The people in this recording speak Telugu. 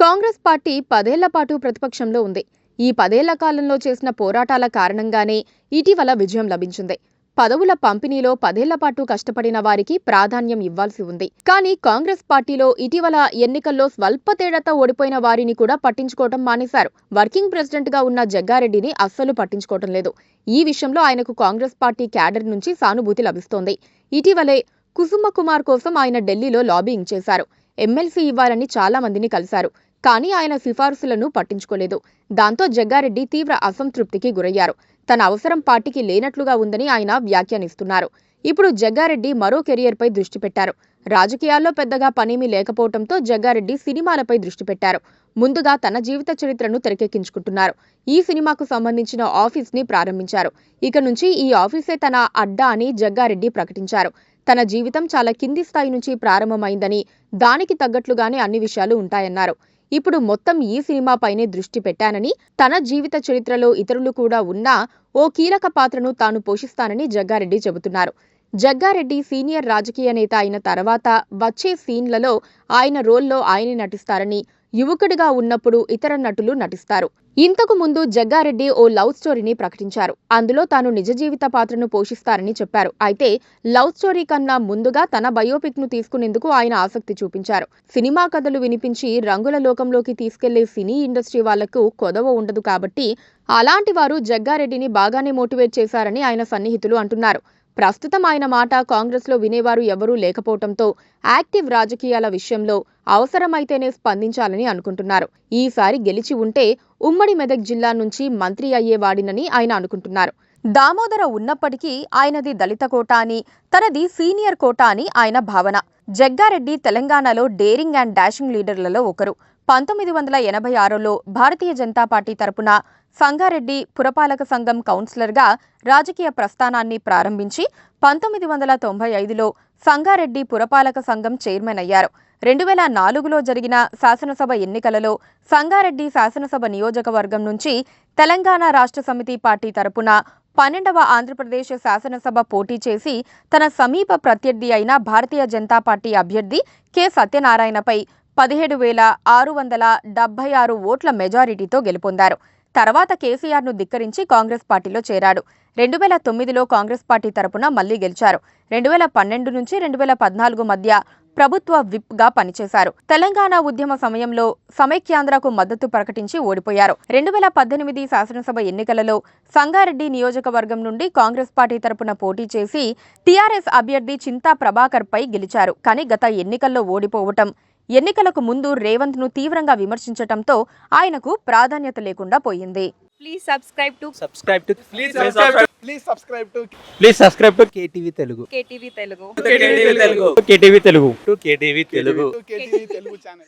కాంగ్రెస్ పార్టీ 10 ఏళ్ల పాటు ప్రతిపక్షంలో ఉంది. ఈ 10 ఏళ్ల కాలంలో చేసిన పోరాటాల కారణంగానే ఇటీవల విజయం లభించింది. పదవుల పంపిణీలో 10 ఏళ్ల పాటు కష్టపడిన వారికి ప్రాధాన్యం ఇవ్వాల్సి ఉంది. కానీ కాంగ్రెస్ పార్టీలో ఇటీవల ఎన్నికల్లో స్వల్ప తేడాతో ఓడిపోయిన వారిని కూడా పట్టించుకోవటం మానేశారు. వర్కింగ్ ప్రెసిడెంట్ గా ఉన్న జగ్గారెడ్డిని అస్సలు పట్టించుకోవటం లేదు. ఈ విషయంలో ఆయనకు కాంగ్రెస్ పార్టీ క్యాడర్ నుంచి సానుభూతి లభిస్తోంది. ఇటీవలే కుసుమ కుమార్ కోసం ఆయన ఢిల్లీలో లాబింగ్ చేశారు. ఎమ్మెల్సీ ఇవ్వాలని చాలా మందిని కలిశారు. కానీ ఆయన సిఫార్సులను పట్టించుకోలేదు. దాంతో జగ్గారెడ్డి తీవ్ర అసంతృప్తికి గురయ్యారు. తన అవసరం పార్టీకి లేనట్లుగా ఉందని ఆయన వ్యాఖ్యానిస్తున్నారు. ఇప్పుడు జగ్గారెడ్డి మరో కెరియర్పై దృష్టి పెట్టారు. రాజకీయాల్లో పెద్దగా పనేమీ లేకపోవడంతో జగ్గారెడ్డి సినిమాలపై దృష్టి పెట్టారు. ముందుగా తన జీవిత చరిత్రను తెరకెక్కించుకుంటున్నారు. ఈ సినిమాకు సంబంధించిన ఆఫీస్ ని ప్రారంభించారు. ఇక నుంచి ఈ ఆఫీసే తన అడ్డా అని జగ్గారెడ్డి ప్రకటించారు. తన జీవితం చాలా కింది స్థాయి నుంచి ప్రారంభమైందని, దానికి తగ్గట్లుగానే అన్ని విషయాలు ఉంటాయన్నారు. ఇప్పుడు మొత్తం ఈ సినిమాపైనే దృష్టి పెట్టానని, తన జీవిత చరిత్రలో ఇతరులు కూడా ఉన్నా ఓ కీలక పాత్రను తాను పోషిస్తానని జగ్గారెడ్డి చెబుతున్నారు. జగ్గారెడ్డి సీనియర్ రాజకీయ నేత అయిన తర్వాత వచ్చే సీన్లలో ఆయన రోల్లో ఆయనే నటిస్తారని, యువకుడిగా ఉన్నప్పుడు ఇతర నటులు నటిస్తారు. ఇంతకు ముందు జగ్గారెడ్డి ఓ లవ్ స్టోరీని ప్రకటించారు. అందులో తాను నిజ జీవిత పాత్రను పోషిస్తారని చెప్పారు. అయితే లవ్ స్టోరీ కన్నా ముందుగా తన బయోపిక్ ను తీసుకునేందుకు ఆయన ఆసక్తి చూపించారు. సినిమా కథలు వినిపించి రంగుల లోకంలోకి తీసుకెళ్లే సినీ ఇండస్ట్రీ వాళ్లకు కొదవ ఉండదు కాబట్టి అలాంటి వారు జగ్గారెడ్డిని బాగానే మోటివేట్ చేశారని ఆయన సన్నిహితులు అంటున్నారు. ప్రస్తుతం ఆయన మాట కాంగ్రెస్ లో వినేవారు ఎవరూ లేకపోవడంతో యాక్టివ్ రాజకీయాల విషయంలో అవసరమైతేనే స్పందించాలని అనుకుంటున్నారు. ఈసారి గెలిచి ఉంటే ఉమ్మడి మెదక్ జిల్లా నుంచి మంత్రి అయ్యేవాడినని ఆయన అనుకుంటున్నారు. దామోదర ఉన్నప్పటికీ ఆయనది దళిత కోట అని, తనది సీనియర్ కోట అని ఆయన భావన. జగ్గారెడ్డి తెలంగాణలో డేరింగ్ అండ్ డాషింగ్ లీడర్లలో ఒకరు. 1986లో భారతీయ జనతా పార్టీ తరపున సంగారెడ్డి పురపాలక సంఘం కౌన్సిలర్గా రాజకీయ ప్రస్థానాన్ని ప్రారంభించి 1995లో సంగారెడ్డి పురపాలక సంఘం చైర్మన్ అయ్యారు. 2004లో జరిగిన శాసనసభ ఎన్నికలలో సంగారెడ్డి శాసనసభ నియోజకవర్గం నుంచి తెలంగాణ రాష్ట్ర సమితి పార్టీ తరపున 12వ ఆంధ్రప్రదేశ్ శాసనసభ పోటీ చేసి తన సమీప ప్రత్యర్థి అయిన భారతీయ జనతా పార్టీ అభ్యర్థి కె సత్యనారాయణపై 17,676 ఓట్ల మెజారిటీతో గెలుపొందారు. తర్వాత కేసీఆర్ను ధిక్కరించి కాంగ్రెస్ పార్టీలో చేరాడు. 2009లో కాంగ్రెస్ పార్టీ తరపున మళ్లీ గెలిచారు. 2012 నుంచి 2014 మధ్య ప్రభుత్వ విప్గా పనిచేశారు. తెలంగాణ ఉద్యమ సమయంలో సమైక్యాంధ్రకు మద్దతు ప్రకటించి ఓడిపోయారు. 2018 శాసనసభ ఎన్నికలలో సంగారెడ్డి నియోజకవర్గం నుండి కాంగ్రెస్ పార్టీ తరపున పోటీ చేసి టీఆర్ఎస్ అభ్యర్థి చింతా ప్రభాకర్ పై గెలిచారు. కానీ గత ఎన్నికల్లో ఓడిపోవటం, ఎన్నికలకు ముందు రేవంత్ ను తీవ్రంగా విమర్శించటంతో ఆయనకు ప్రాధాన్యత లేకుండా పోయింది. Please subscribe to KTV Telugu. KTV Telugu. KTV Telugu. KTV Telugu channel.